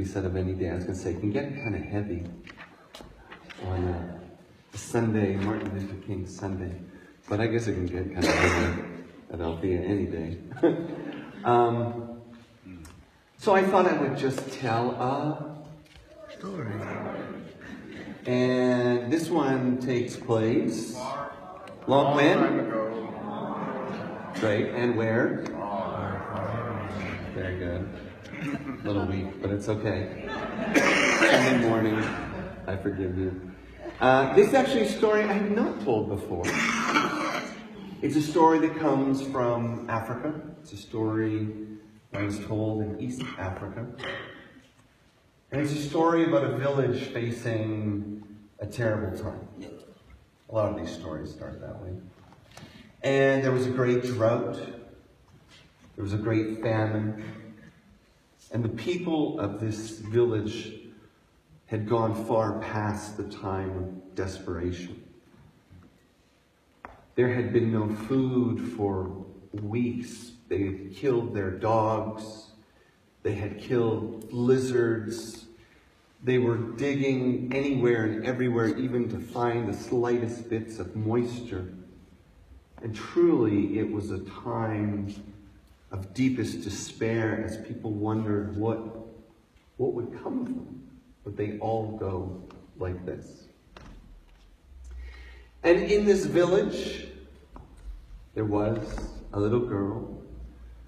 be said of any day. I was going to say, it can get kind of heavy on a Sunday, Martin Luther King Sunday. But I guess it can get kind of heavy at Althea any day. So I thought I would just tell a story. And this one takes place long when? Great. And where? Very good. A little weak, but it's okay. Sunday morning, I forgive you. This is actually a story I have not told before. It's a story that comes from Africa. It's a story I was told in East Africa. And it's a story about a village facing a terrible time. A lot of these stories start that way. And there was a great drought. There was a great famine. And the people of this village had gone far past the time of desperation. There had been no food for weeks. They had killed their dogs. They had killed lizards. They were digging anywhere and everywhere, even to find the slightest bits of moisture. And truly, it was a time of deepest despair as people wondered what would come of them. Would they all go like this? And in this village, there was a little girl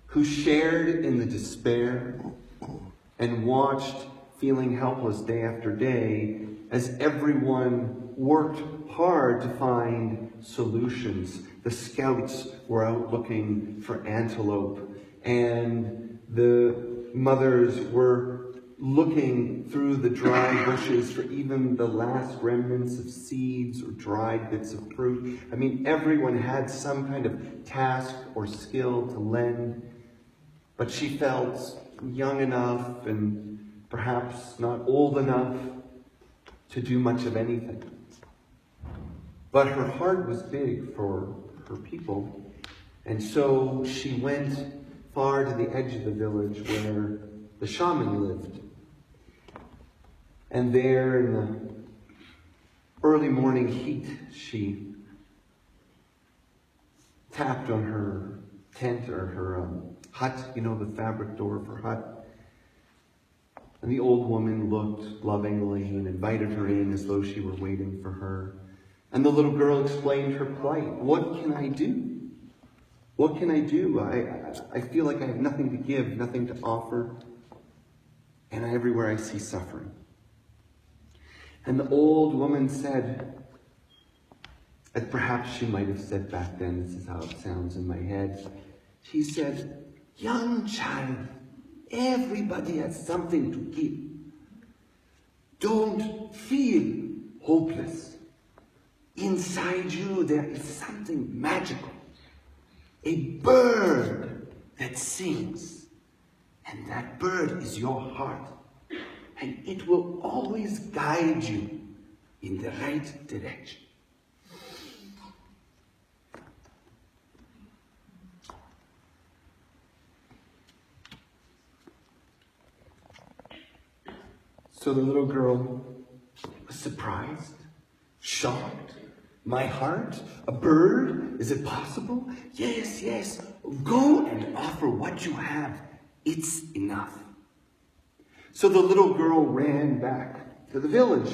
who shared in the despair and watched, feeling helpless day after day, as everyone worked hard to find solutions. The scouts were out looking for antelope, and the mothers were looking through the dry bushes for even the last remnants of seeds or dried bits of fruit. I mean, everyone had some kind of task or skill to lend, but she felt young enough and perhaps not old enough to do much of anything. But her heart was big for her people, and so she went far to the edge of the village where the shaman lived. And there in the early morning heat, she tapped on her tent or her hut, the fabric door of her hut. And the old woman looked lovingly and invited her in as though she were waiting for her. And the little girl explained her plight. What can I do? What can I do? I feel like I have nothing to give, nothing to offer. And everywhere I see suffering. And the old woman said, as perhaps she might have said back then, this is how it sounds in my head. She said, "Young child, everybody has something to give. Don't feel hopeless. Inside you there is something magical. A bird that sings. And that bird is your heart. And it will always guide you in the right direction." So the little girl was surprised, shocked. My heart? A bird? Is it possible? Yes, yes. Go and offer what you have. It's enough. So the little girl ran back to the village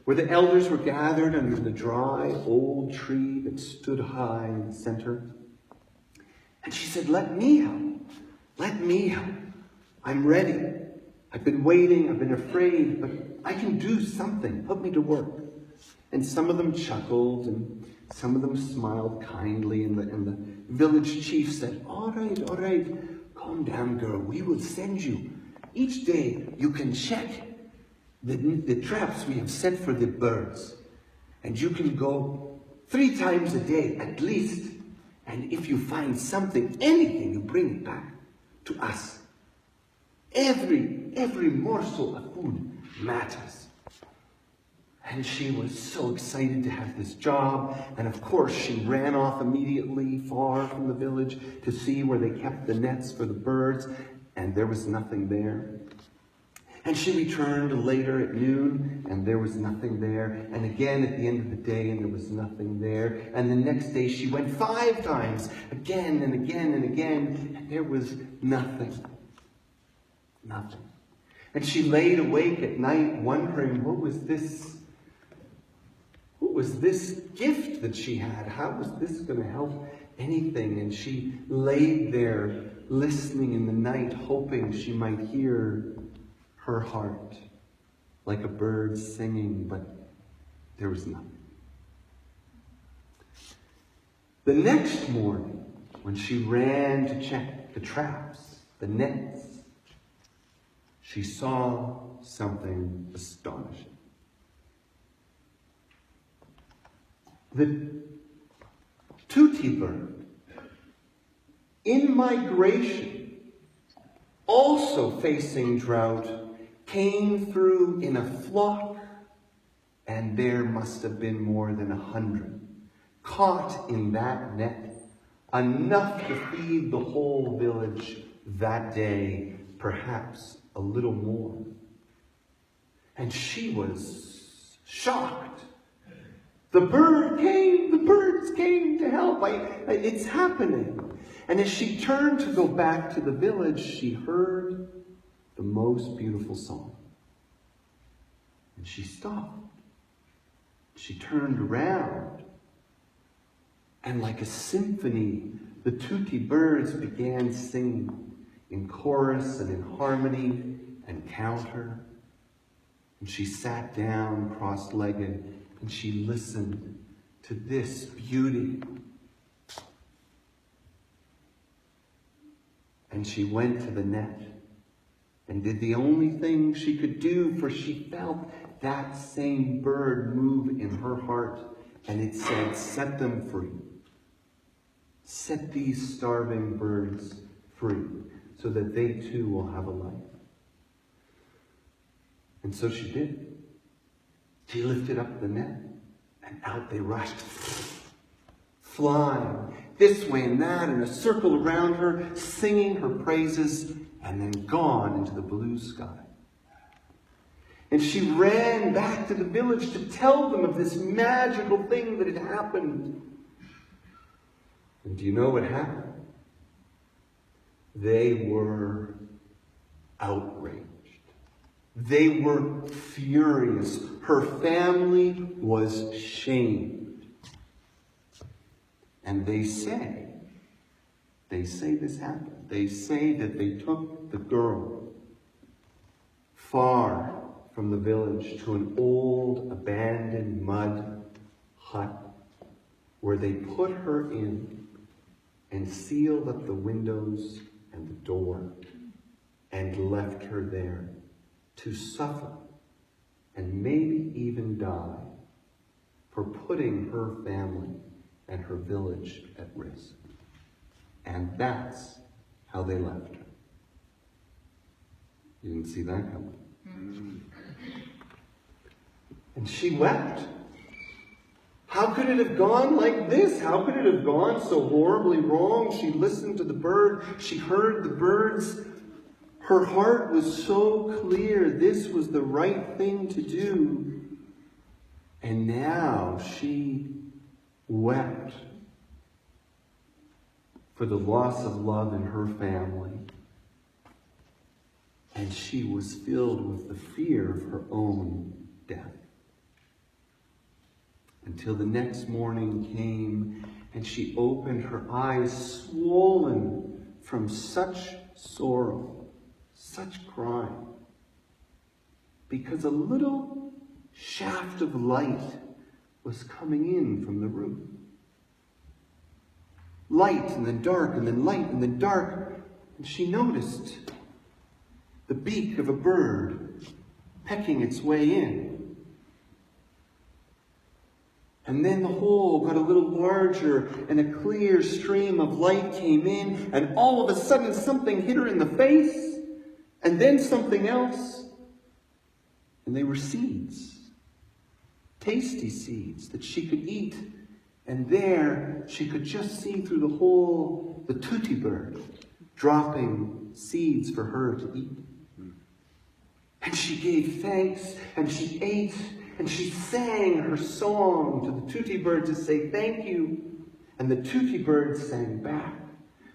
where the elders were gathered under the dry old tree that stood high in the center. And she said, "Let me help. Let me help. I'm ready. I've been waiting. I've been afraid, but I can do something. Put me to work." And some of them chuckled and some of them smiled kindly. And the village chief said, all right. Calm down, girl. We will send you. Each day you can check the traps we have set for the birds. And you can go 3 times a day at least. And if you find something, anything, you bring it back to us. Every morsel of food matters. And she was so excited to have this job. And of course, she ran off immediately far from the village to see where they kept the nets for the birds. And there was nothing there. And she returned later at noon, and there was nothing there. And again at the end of the day, and there was nothing there. And the next day she went 5 times, again and again and again, and there was nothing. Nothing. And she laid awake at night wondering, what was this gift that she had? How was this going to help anything? And she laid there listening in the night, hoping she might hear her heart like a bird singing, but there was nothing. The next morning, when she ran to check the traps, the nets, she saw something astonishing. The tutti bird, in migration, also facing drought, came through in a flock, and there must have been more than 100 caught in that net, enough to feed the whole village that day, perhaps a little more. And she was shocked. The birds came to help. It's happening. And as she turned to go back to the village, she heard the most beautiful song. And she stopped. She turned around. And like a symphony, the tutti birds began singing in chorus and in harmony and counter. And she sat down cross-legged and she listened to this beauty. And she went to the net and did the only thing she could do, for she felt that same bird move in her heart, and it said, set them free. Set these starving birds free so that they too will have a life. And so she did. She lifted up the net and out they rushed, flying this way and that in a circle around her, singing her praises, and then gone into the blue sky. And she ran back to the village to tell them of this magical thing that had happened. And do you know what happened? They were outraged. They were furious. Her family was shamed. And they say this happened. They say that they took the girl far from the village to an old abandoned mud hut where they put her in and sealed up the windows and the door and left her there to suffer and maybe even die for putting her family and her village at risk. And that's how they left her. You didn't see that coming. And she wept. How could it have gone like this? How could it have gone so horribly wrong? She listened to the bird. She heard the birds. Her heart was so clear. This was the right thing to do. And now she wept for the loss of love in her family. And she was filled with the fear of her own death. Until the next morning came, and she opened her eyes swollen from such sorrow, such crying, because a little shaft of light was coming in from the roof. Light and then dark, and then light and then dark, and she noticed the beak of a bird pecking its way in. And then the hole got a little larger, and a clear stream of light came in, and all of a sudden something hit her in the face, and then something else. And they were seeds, tasty seeds that she could eat. And there she could just see through the hole the tutti bird dropping seeds for her to eat. And she gave thanks, and she ate, and she sang her song to the tutti birds to say thank you. And the tutti birds sang back.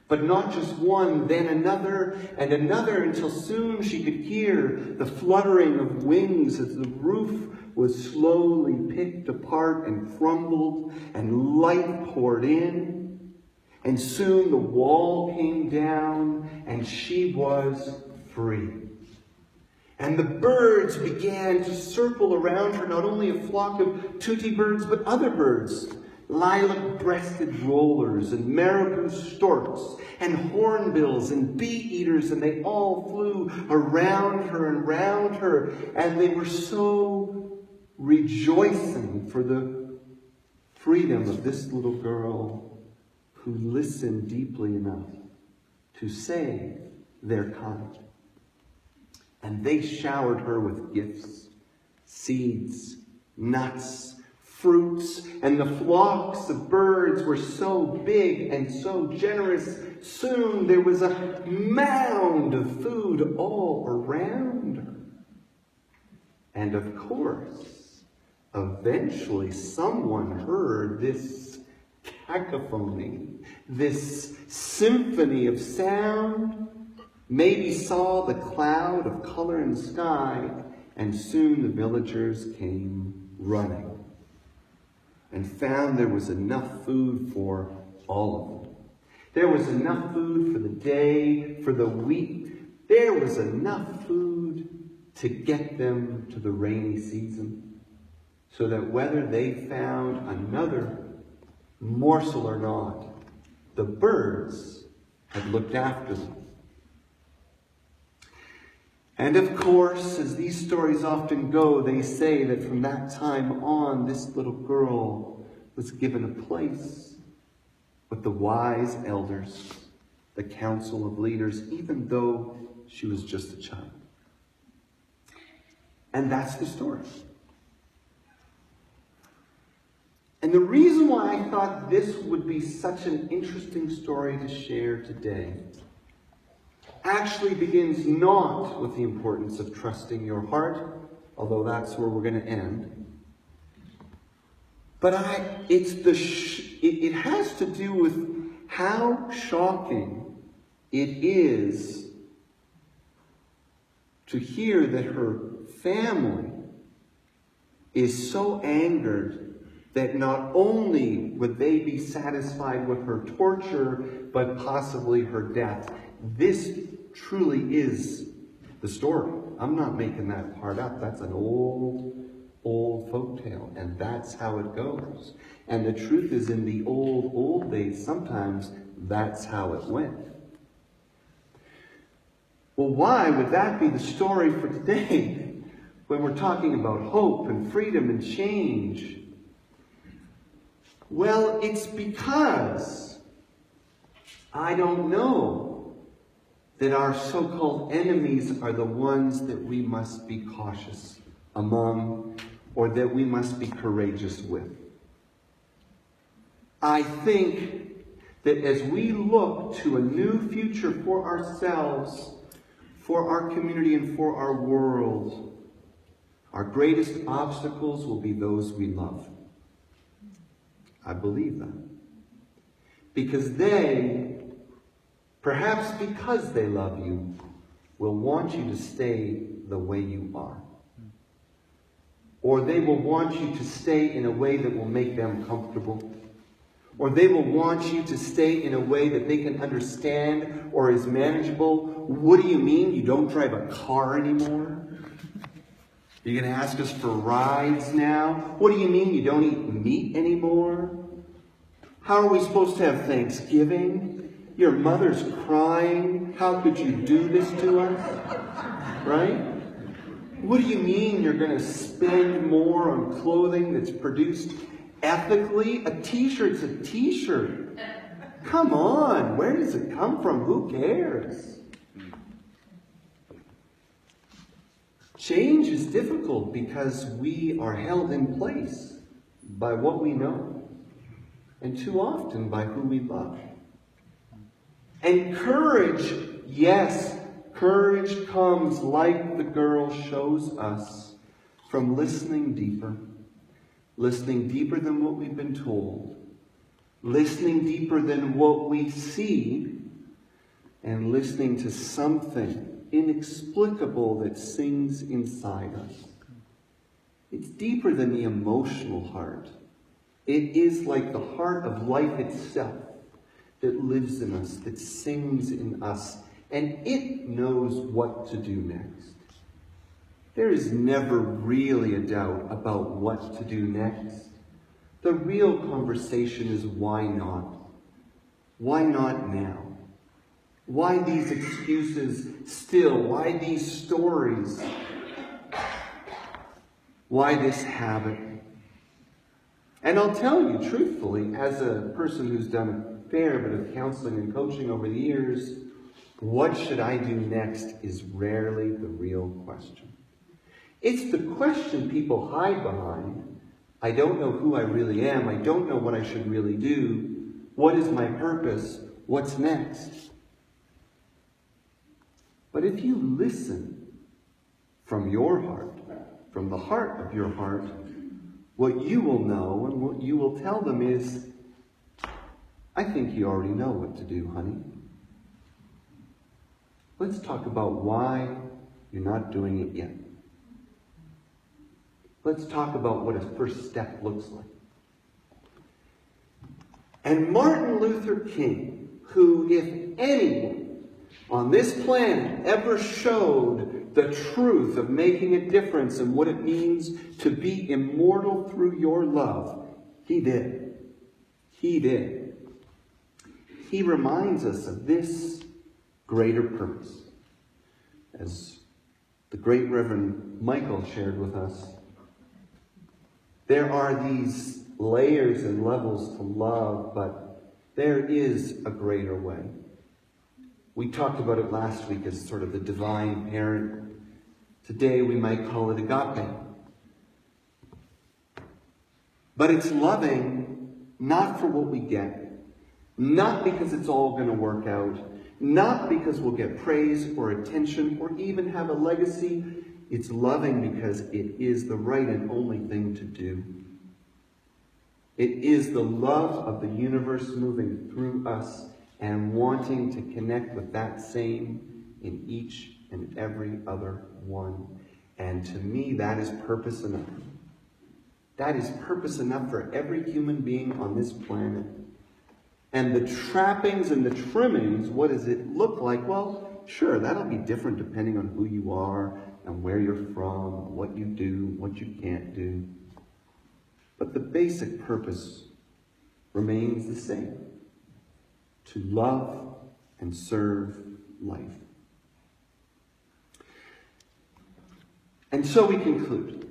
But not just one, then another and another, until soon she could hear the fluttering of wings as the roof was slowly picked apart and crumbled, and light poured in. And soon the wall came down, and she was free. And the birds began to circle around her, not only a flock of tutti birds, but other birds. Lilac-breasted rollers and marabou storks and hornbills and bee-eaters, and they all flew around her and round her, and they were so rejoicing for the freedom of this little girl who listened deeply enough to save their kind. And they showered her with gifts, seeds, nuts, fruits, and the flocks of birds were so big and so generous. Soon there was a mound of food all around her. And of course, eventually someone heard this cacophony, this symphony of sound, maybe saw the cloud of color in the sky, and soon the villagers came running and found there was enough food for all of them. There was enough food for the day, for the week. There was enough food to get them to the rainy season, so that whether they found another morsel or not, the birds had looked after them. And of course, as these stories often go, they say that from that time on, this little girl was given a place with the wise elders, the council of leaders, even though she was just a child. And that's the story. And the reason why I thought this would be such an interesting story to share today actually begins not with the importance of trusting your heart, although that's where we're going to end. But it has to do with how shocking it is to hear that her family is so angered that not only would they be satisfied with her torture, but possibly her death. This truly is the story. I'm not making that part up. That's an old folktale, and that's how it goes. And the truth is, in the old days, sometimes that's how it went. Well, why would that be the story for today when we're talking about hope and freedom and change? Well, it's because I don't know that our so-called enemies are the ones that we must be cautious among, or that we must be courageous with. I think that as we look to a new future for ourselves, for our community, and for our world, our greatest obstacles will be those we love. I believe that. Because they, perhaps because they love you, will want you to stay the way you are. Or they will want you to stay in a way that will make them comfortable. Or they will want you to stay in a way that they can understand or is manageable. What do you mean you don't drive a car anymore? You're going to ask us for rides now? What do you mean you don't eat meat anymore? How are we supposed to have Thanksgiving? Your mother's crying. How could you do this to us? Right? What do you mean you're going to spend more on clothing that's produced ethically? A t-shirt's a t-shirt. Come on, where does it come from? Who cares? Change is difficult because we are held in place by what we know, and too often by who we love. And courage, yes, Courage comes, like the girl shows us, from listening deeper than what we've been told, listening deeper than what we see, and listening to something inexplicable that sings inside us. It's deeper than the emotional heart. It is like the heart of life itself that lives in us, that sings in us, and it knows what to do next. There is never really a doubt about what to do next. The real conversation is why not? Why not now? Why these excuses still? Why these stories? Why this habit? And I'll tell you truthfully, as a person who's done a fair bit of counseling and coaching over the years, what should I do next is rarely the real question. It's the question people hide behind. I don't know who I really am. I don't know what I should really do. What is my purpose? What's next? But if you listen from your heart, from the heart of your heart, what you will know and what you will tell them is, I think you already know what to do, honey. Let's talk about why you're not doing it yet. Let's talk about what a first step looks like. And Martin Luther King, who, if anyone on this planet ever showed the truth of making a difference and what it means to be immortal through your love, he did. He did. He reminds us of this greater purpose. As the great Reverend Michael shared with us, there are these layers and levels to love, but there is a greater way. We talked about it last week as sort of the divine parent. Today we might call it agape. But it's loving not for what we get, not because it's all going to work out, not because we'll get praise or attention or even have a legacy. It's loving because it is the right and only thing to do. It is the love of the universe moving through us and wanting to connect with that same in each and every other one. And to me, that is purpose enough. That is purpose enough for every human being on this planet. And the trappings and the trimmings, what does it look like? Well, sure, that'll be different depending on who you are and where you're from, what you do, what you can't do. But the basic purpose remains the same: to love and serve life. And so we conclude.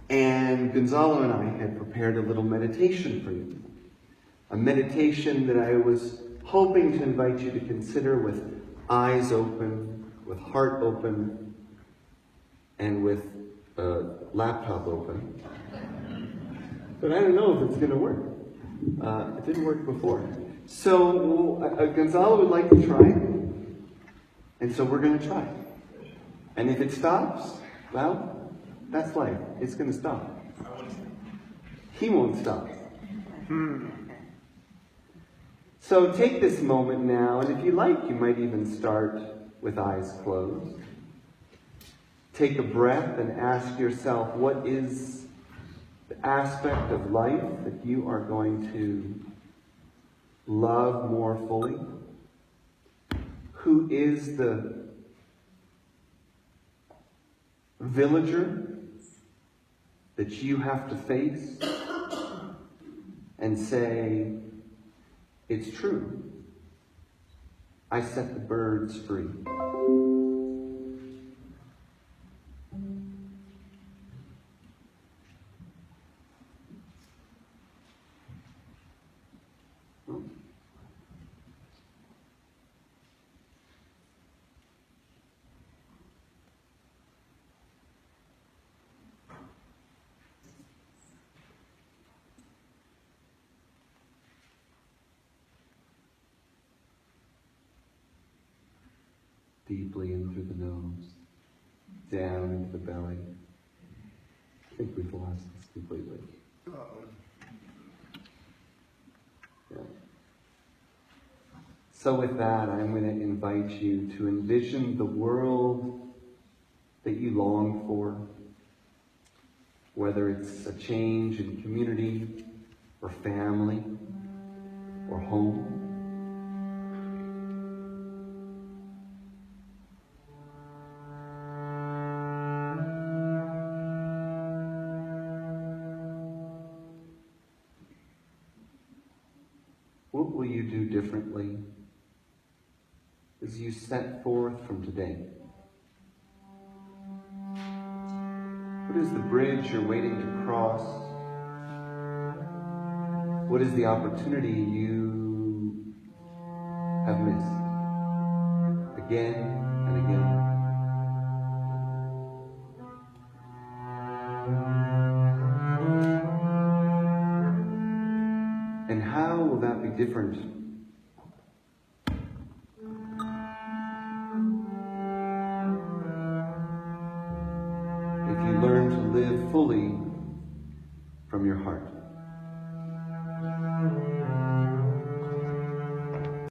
And Gonzalo and I had prepared a little meditation for you. A meditation that I was hoping to invite you to consider with eyes open, with heart open, and with a laptop open. But I don't know if it's going to work. It didn't work before. So Gonzalo would like to try. And so we're going to try. And if it stops, well, that's life. It's going to stop. He won't stop. So take this moment now, and if you like, you might even start with eyes closed. Take a breath and ask yourself, what is the aspect of life that you are going to love more fully? Who is the villager that you have to face and say, it's true, I set the birds free. deeply in through the nose, down into the belly. I think we've lost this completely. Yeah. So with that, I'm going to invite you to envision the world that you long for, whether it's a change in community or family or home. What will you do differently as you set forth from today? What is the bridge you're waiting to cross? What is the opportunity you have missed again and again? And how will that be different? If you learn to live fully from your heart.